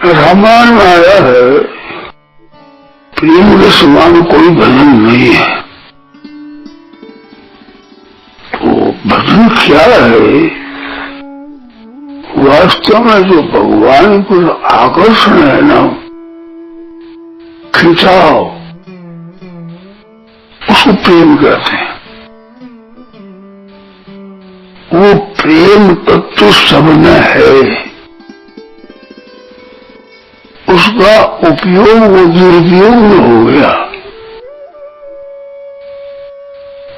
रामायण में आया है प्रेम के समान कोई भजन नहीं है। तो भजन क्या है? वास्तव में जो भगवान को आकर्षण है ना, खिंचाव, उसको प्रेम कहते हैं। वो प्रेम तत्व सब में है, उसका उपयोग वो दुरुपयोग में हो गया।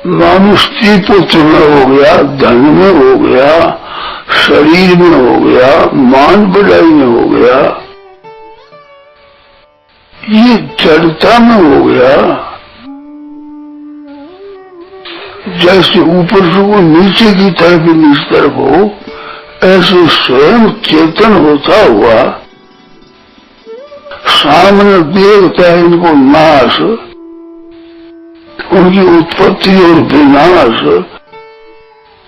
मानुष स्त्री पुत्र में हो गया, धन में हो गया, शरीर में हो गया, मान बढ़ाई में हो गया, ये जड़ता में हो गया। जैसे ऊपर से वो नीचे की तरफ इस तरफ हो, ऐसे स्वयं चेतन होता हुआ सामने देखता है इनको नाश, उनकी उत्पत्ति और विनाश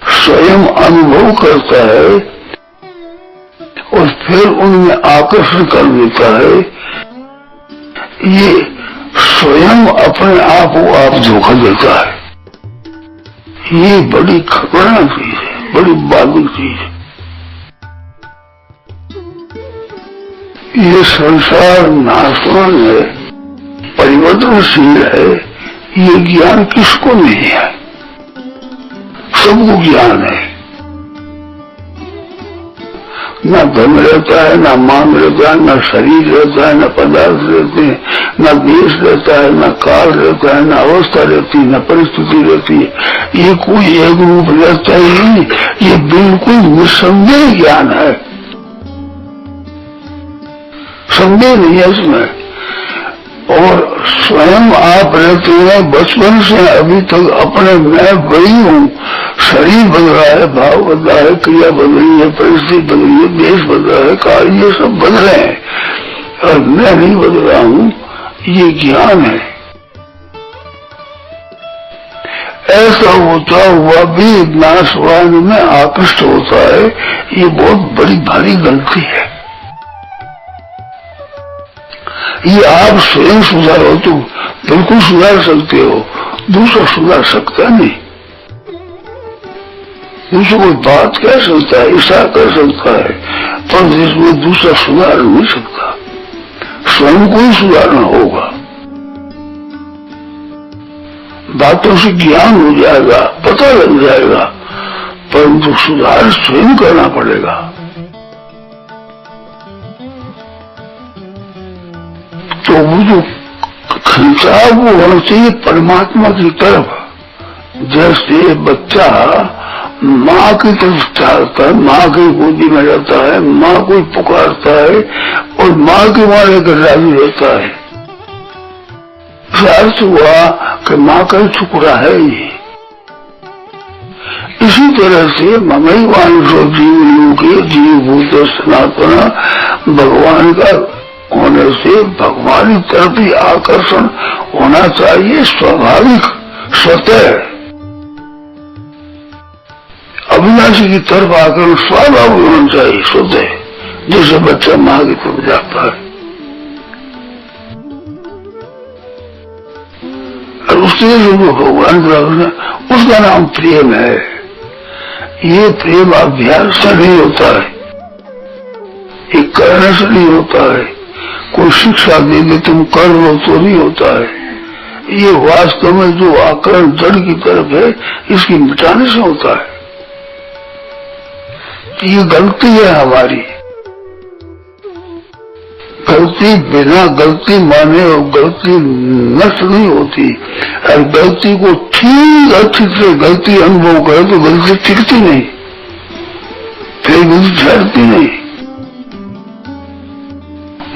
स्वयं अनुभव करता है और फिर उनमें आकर्षण कर देता है। ये स्वयं अपने आप को आप धोखा देता है। ये बड़ी खतरनाक चीज है, बड़ी बाधिक चीज है। ये संसार नाशवान है, परिवर्तनशील है, ये ज्ञान किसको नहीं है? सबको ज्ञान है। न धन रहता है, न मान रहता है, न शरीर रहता है, न पदार्थ रहते हैं, न देश रहता है, न काल रहता है, न अवस्था रहती है, न परिस्थिति रहती है। ये कोई एक रूप रहता ही नहीं। ये बिल्कुल निसंदेह ज्ञान है, संदेह नहीं है इसमें। और स्वयं आप रहते हैं बचपन से अभी तक अपने मैं वही हूँ। शरीर बदल रहा है, भाव बदला है, क्रिया बदल रही है, परिस्थिति बदल रही है, देश बदल रहा है, काल, ये सब बदले हैं और मैं नहीं बदल रहा हूँ। ये ज्ञान है। ऐसा होता हुआ भी नाशवान में आकृष्ट होता है, ये बहुत बड़ी भारी गलती है। ये आप स्वयं सुधारो तो बिल्कुल सुधार सकते हो, दूसरा सुधार सकता नहीं। दूसरा कोई बात कह सकता है, इशारा कर सकता है, पर जिसमें दूसरा सुधार नहीं सकता। स्वयं को ही सुधारना होगा। बातों से ज्ञान हो जाएगा, पता लग जाएगा, परंतु सुधार स्वयं करना पड़ेगा। तो वो जो खिंचाव वो होना चाहिए परमात्मा की तरफ। जैसे बच्चा माँ की तरफ चाहता है, माँ की गोदी में रहता है, माँ को पुकारता है और माँ के वहां लेकर राजी रहता है। अर्थ हुआ कि माँ का टुकड़ा है ये। इसी तरह से ममैवान जो जीव लोके जीव भूत सनातन, भगवान का होने से भगवान की तरफ ही आकर्षण होना चाहिए, स्वाभाविक, स्वतः। अविनाशी की तरफ आकर्षण स्वाभाविक होना चाहिए, स्वतः, जैसे बच्चा माँ की तरफ जाता है। और उससे जो भगवान का उसका नाम प्रेम है। ये प्रेम अभ्यास से नहीं होता है, ये करने से नहीं होता है, कोई शिक्षा दे दे तुम कर लो तो नहीं होता है। ये वास्तव में जो आकर्षण जड़ की तरफ है, इसकी मिटाने से होता है। ये गलती है हमारी। गलती बिना गलती माने और गलती नष्ट नहीं होती। और गलती को ठीक अच्छी से गलती अनुभव करे तो गलती टिकती नहीं, फिर गलती ठहरती नहीं।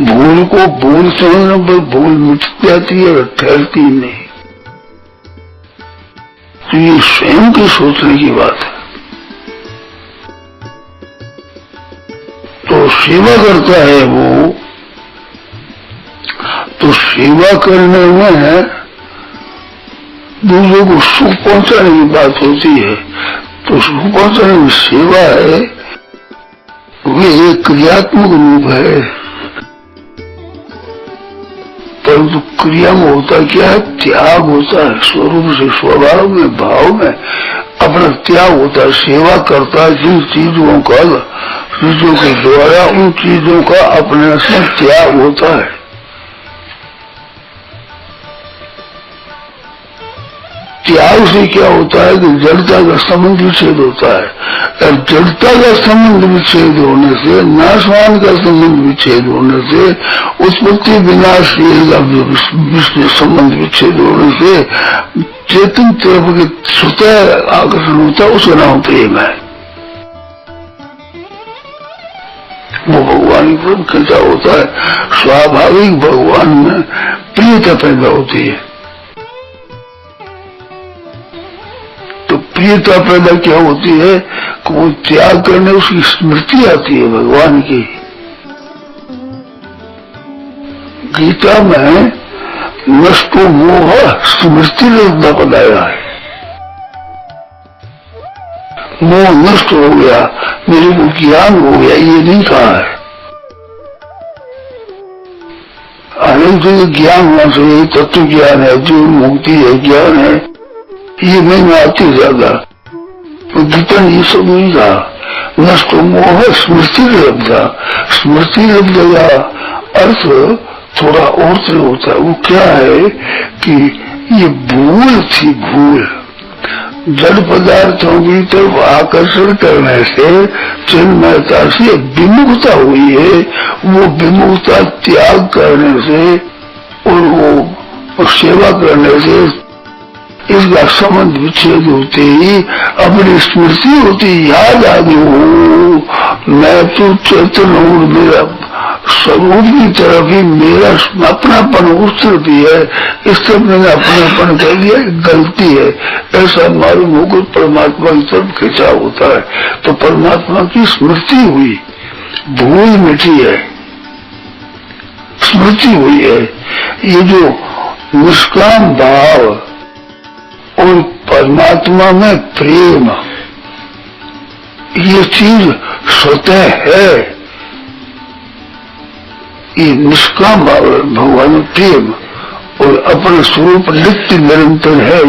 भूल को भूल समझने पर भूल मिट जाती है और ठहरती नहीं। तो ये स्वयं की सोचने की बात है। तो सेवा करता है वो, तो सेवा करने में दूसरों को सुख पहुंचाने की बात होती है। तो सुख पहुंचाने की सेवा है, वे एक क्रियात्मक रूप है। परंतु क्रिया में होता क्या है? त्याग होता है। स्वरूप से, स्वभाव में, भाव में अपना त्याग होता है। सेवा करता है जिन चीजों का, चीजों के द्वारा उन चीजों का अपने से त्याग होता है। त्याग से क्या होता है कि जड़ता का संबंध विच्छेद होता है। और जड़ता का संबंध विच्छेद होने से, नाशवान का संबंध विच्छेद होने से, उत्पत्ति विनाशशील का संबंध विच्छेद होने से चेतन तरफ के स्वतः आकर्षण होता है, उसका नाम प्रेम है। वो भगवान की तरफ खींचा होता है। स्वाभाविक भगवान में प्रियता पैदा होती है। तो प्रियता पैदा क्या होती है कि वो त्याग करने उसकी स्मृति आती है भगवान की। गीता में नष्टो मोह स्मृति लब्धा बताया है। मोह नष्ट हो गया, मेरे को ज्ञान हो गया, ये नहीं कहा है। अनेक जगह ज्ञान होना चाहिए, तत्व ज्ञान है, जीवन मुक्ति है, ज्ञान है, ये नहीं आती ज्यादा। तो गीता ने ये सब नहीं कहा। नष्ट मोह स्मृति लब्धा। स्मृति लब्धा का अर्थ थोड़ा और से होता है। वो क्या है कि ये भूल थी, भूल जड़ पदार्थों की तरफ आकर्षण करने से चिन्मयता से विमुखता हुई है। वो विमुखता त्याग करने से और वो सेवा करने से इसका संबंध विच्छेद होते ही अपनी स्मृति होती, याद आ गई, हो मैं तो चेतन हूँ, मेरा स्वरूप की तरफ ही मेरा अपनापन उस तरफ ही है, इस तरफ मैंने अपनापन कर दिया, गलती है, ऐसा मालूम होकर परमात्मा की तरफ खींचा होता है। तो परमात्मा की स्मृति हुई, भूल मिटी है, स्मृति हुई है। ये जो निष्काम भाव और परमात्मा में प्रेम, ये चीज स्वतः है। ये निष्काम भाव भगवान में प्रेम और अपना स्वरूप नित्य निरंतर है।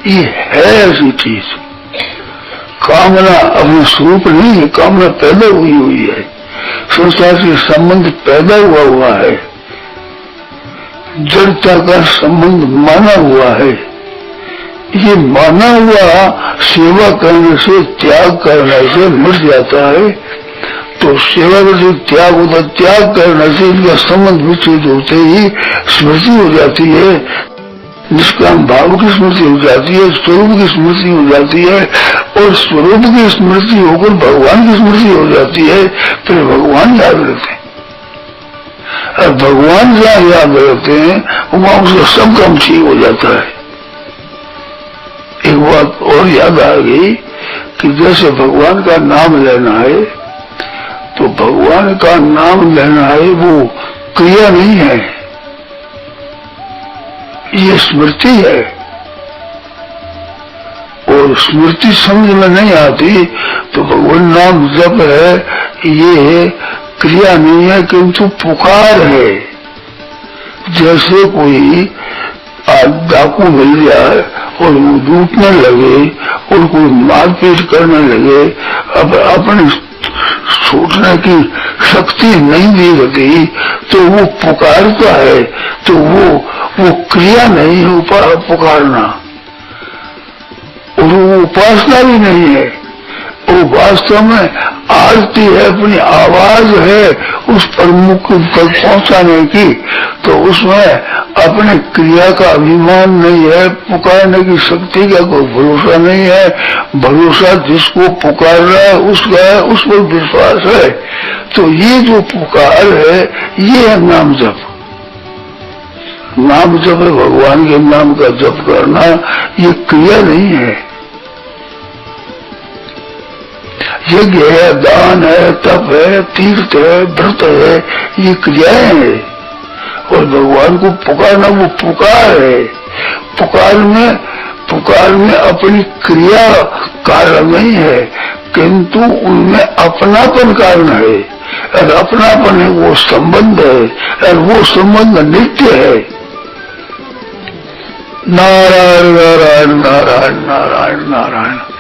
ये है ऐसी चीज। कामना अपना स्वरूप नहीं है, कामना पैदा हुई है, संसार से संबंध पैदा हुआ है, जड़ता का संबंध माना हुआ है। ये माना हुआ सेवा करने से, त्याग करने से मिट जाता है। तो सेवा से त्याग होता, त्याग करने से इनका संबंध विच्छेद होते ही स्मृति हो जाती है। निष्काम भाव की स्मृति हो जाती है, स्वरूप की स्मृति हो जाती है, और स्वरूप की स्मृति होकर भगवान की स्मृति हो जाती है। फिर भगवान याद रहते हैं, और भगवान जहाँ याद रहते हैं वहाँ उसका सब काम ठीक हो जाता है। एक बात और याद आ गई कि जैसे भगवान का नाम लेना है, तो भगवान का नाम लेना है वो क्रिया नहीं है, ये स्मृति है। और स्मृति समझ में नहीं आती तो भगवान नाम जप है, ये क्रिया नहीं है किंतु पुकार है। जैसे कोई डाकू मिल जाए और वो लूटने लगे और कोई मारपीट करने लगे, अब अपने छूटने की शक्ति नहीं दी रहती तो वो पुकारता है, तो वो क्रिया नहीं है पुकारना, और वो उपासना भी नहीं है। वो वास्तव में आरती है, अपनी आवाज है उस प्रमुख तक पहुंचाने की। तो उसमें अपने क्रिया का अभिमान नहीं है, पुकारने की शक्ति का कोई भरोसा नहीं है। भरोसा जिसको पुकार रहा है उसका है, उस पर विश्वास है। तो ये जो पुकार है ये है नाम जप। नाम जप है भगवान के नाम का जप करना, ये क्रिया नहीं है। यज्ञ है, दान है, तप है, तीर्थ है, व्रत है, ये क्रियाएं हैं। और भगवान को पुकारना वो पुकार है। पुकार में अपनी क्रिया कारण नहीं है, किंतु उनमें अपनापन कारण है। और अपनापन है वो संबंध है, और वो संबंध नित्य है। नारायण नारायण नारायण नारायण नारायण।